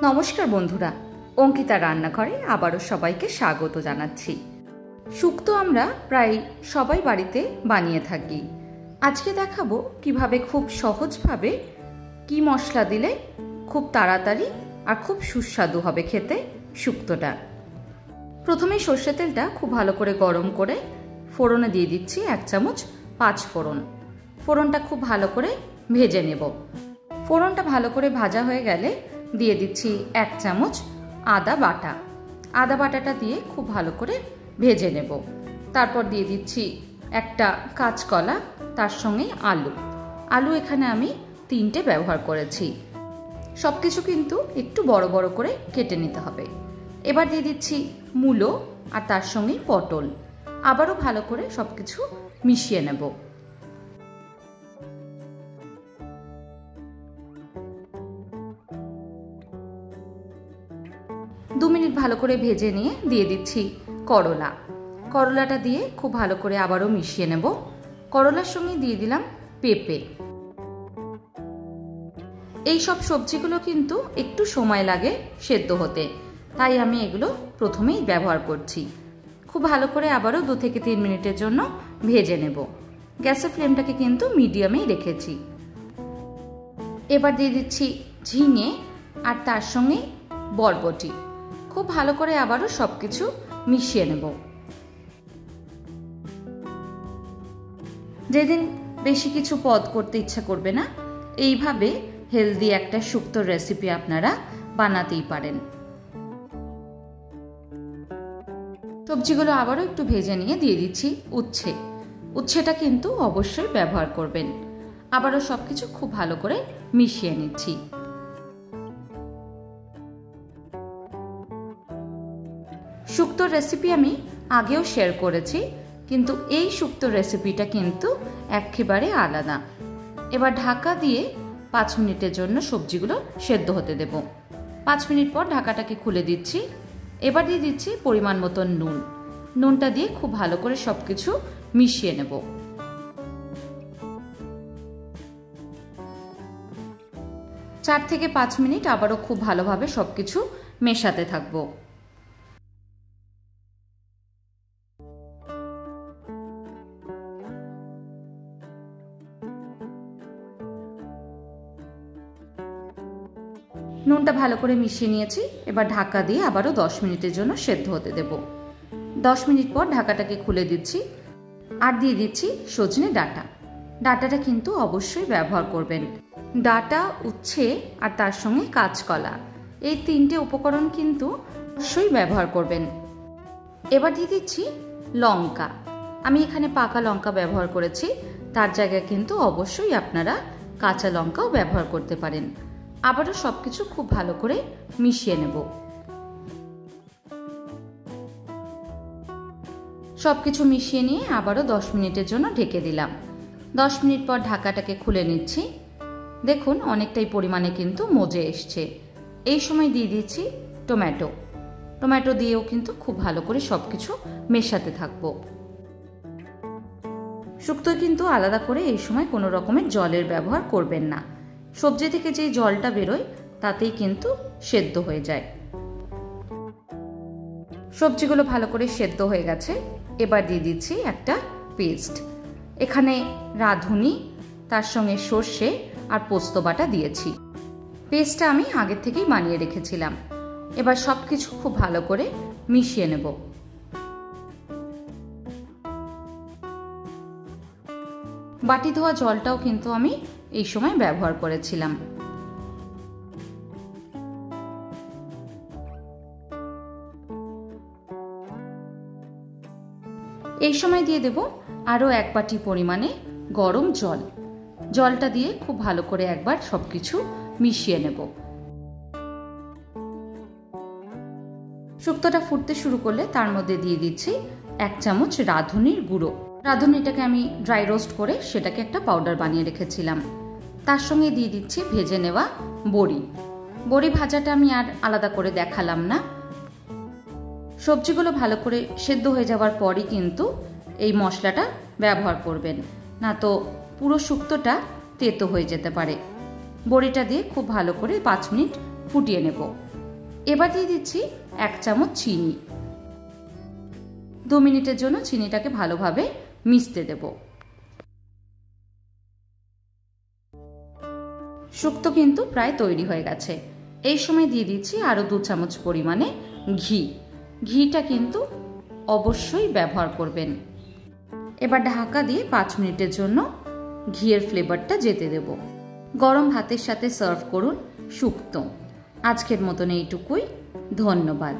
নমস্কার বন্ধুরা, অঙ্কিতা রান্নাঘরে আবারও সবাইকে স্বাগত জানাচ্ছি। শুক্তো আমরা প্রায় সবাই বাড়িতে বানিয়ে থাকি। আজকে দেখাবো কিভাবে খুব সহজভাবে কি মশলা দিলে খুব তাড়াতাড়ি আর খুব সুস্বাদু হবে খেতে শুক্তোটা। প্রথমে সর্ষে তেলটা খুব ভালো করে গরম করে ফোড়নে দিয়ে দিচ্ছি 1 চামচ 5 ফোড়ন। ফোড়নটা খুব ভালো করে ভেজে নেব। ফোড়নটা ভালো করে ভাজা হয়ে গেলে দিয়ে দিচ্ছি 1 চামচ আদা বাটা। আদা বাটাটা দিয়ে খুব ভালো করে ভেজে নেব। তারপর দিয়ে দিচ্ছি একটা কাঁচকলা, তার সঙ্গে আলু এখানে আমি 3টে ব্যবহার করেছি। সব কিছু কিন্তু একটু বড় বড় করে কেটে নিতে হবে। এবার দিয়ে দিচ্ছি মূলো আর তার সঙ্গে পটল। আবারও ভালো করে সব কিছু মিশিয়ে নেব। দু মিনিট ভালো করে ভেজে নিয়ে দিয়ে দিচ্ছি করলাটা দিয়ে খুব ভালো করে আবারও মিশিয়ে নেব। করলার সঙ্গে দিয়ে দিলাম পেঁপে। এই সব সবজিগুলো কিন্তু একটু সময় লাগে সেদ্ধ হতে, তাই আমি এগুলো প্রথমেই ব্যবহার করছি। খুব ভালো করে আবারও 2 থেকে 3 মিনিটের জন্য ভেজে নেব। গ্যাসের ফ্লেমটাকে কিন্তু মিডিয়ামেই রেখেছি। এবার দিয়ে দিচ্ছি ঝিঙে আর তার সঙ্গে বরবটি। খুব ভালো করে আবারও সবকিছু মিশিয়ে নেব। যেদিন বেশি কিছু পদ করতে ইচ্ছা করবে না, এইভাবে হেলদি একটা শুক্তোর রেসিপি আপনারা বানাতেই পারেন। সবজিগুলো আবারও একটু ভেজে নিয়ে দিয়ে দিচ্ছি উচ্ছেটা কিন্তু অবশ্যই ব্যবহার করবেন। আবারও সবকিছু খুব ভালো করে মিশিয়ে নিচ্ছি। শুক্তোর রেসিপি আমি আগেও শেয়ার করেছি, কিন্তু এই শুক্তোর রেসিপিটা কিন্তু একেবারে আলাদা। এবার ঢাকা দিয়ে 5 মিনিটের জন্য সবজিগুলো সেদ্ধ হতে দেব। 5 মিনিট পর ঢাকাটাকে খুলে দিচ্ছি। এবার দিয়ে দিচ্ছি পরিমাণ মতন নুনটা দিয়ে খুব ভালো করে সবকিছু মিশিয়ে নেব। চার থেকে 5 মিনিট আবারও খুব ভালোভাবে সবকিছু মেশাতে থাকবো। নুনটা ভালো করে মিশিয়ে নিয়েছি। এবার ঢাকা দিয়ে আবারও 10 মিনিটের জন্য সেদ্ধ হতে দেব। 10 মিনিট পর ঢাকাটাকে খুলে দিচ্ছি আর দিয়ে দিচ্ছি সজনে ডাঁটাটা কিন্তু অবশ্যই ব্যবহার করবেন। ডাঁটা, উচ্ছে আর তার সঙ্গে কাঁচকলা, এই 3টে উপকরণ কিন্তু অবশ্যই ব্যবহার করবেন। এবার দিয়ে দিচ্ছি লঙ্কা। আমি এখানে পাকা লঙ্কা ব্যবহার করেছি, তার জায়গায় কিন্তু অবশ্যই আপনারা কাঁচা লঙ্কাও ব্যবহার করতে পারেন। আবারও সবকিছু খুব ভালো করে মিশিয়ে নেব। সবকিছু মিশিয়ে নিয়ে আবারও 10 মিনিটের জন্য ঢেকে দিলাম। 10 মিনিট পর ঢাকাটাকে খুলে নিচ্ছি। দেখুন অনেকটাই পরিমাণে কিন্তু মজে এসছে। এই সময় দিয়ে দিচ্ছি টমেটো দিয়েও কিন্তু খুব ভালো করে সবকিছু মেশাতে থাকবো। শুক্তো কিন্তু আলাদা করে এই সময় কোনো রকমের জলের ব্যবহার করবেন না। সবজি থেকে যে জলটা বেরোয় তাতেই কিন্তু সেদ্ধ হয়ে যায়। সবজিগুলো ভালো করে সেদ্ধ হয়ে গেছে। এবার দিয়ে দিচ্ছি একটা পেস্ট। এখানে রাঁধুনি, তার সঙ্গে সর্ষে আর পোস্ত বাটা দিয়েছি। পেস্টটা আমি আগের থেকেই বানিয়ে রেখেছিলাম। এবার সবকিছু খুব ভালো করে মিশিয়ে নেব। বাটি ধোয়া জলটাও কিন্তু আমি এই সময় ব্যবহার করেছিলাম। এই সময় দিয়ে দেব আরও 1 বাটি পরিমাণে গরম জলটা দিয়ে খুব ভালো করে একবার সবকিছু মিশিয়ে নেব। শুক্তোটা ফুটতে শুরু করলে তার মধ্যে দিয়ে দিচ্ছি 1 চামচ রাঁধুনির গুঁড়ো। রাঁধুনিটাকে আমি ড্রাই রোস্ট করে সেটাকে একটা পাউডার বানিয়ে রেখেছিলাম। তার সঙ্গে দিয়ে দিচ্ছি ভেজে নেওয়া বড়ি ভাজাটা আমি আর আলাদা করে দেখালাম না। সবজিগুলো ভালো করে সেদ্ধ হয়ে যাওয়ার পরই কিন্তু এই মশলাটা ব্যবহার করবেন, না তো পুরো শুক্তোটা তেতো হয়ে যেতে পারে। বড়িটা দিয়ে খুব ভালো করে 5 মিনিট ফুটিয়ে নেব। এবার দিয়ে দিচ্ছি 1 চামচ চিনি। 2 মিনিটের জন্য চিনিটাকে ভালোভাবে মিশতে দেব। শুক্তো কিন্তু প্রায় তৈরি হয়ে গেছে। এই সময় দিয়ে দিচ্ছি আরও 2 চামচ পরিমাণে ঘি। ঘিটা কিন্তু অবশ্যই ব্যবহার করবেন। এবার ঢাকা দিয়ে 5 মিনিটের জন্য ঘিয়ের ফ্লেভারটা যেতে দেব। গরম ভাতের সাথে সার্ভ করুন শুক্তো। আজকের মতন এইটুকুই। ধন্যবাদ।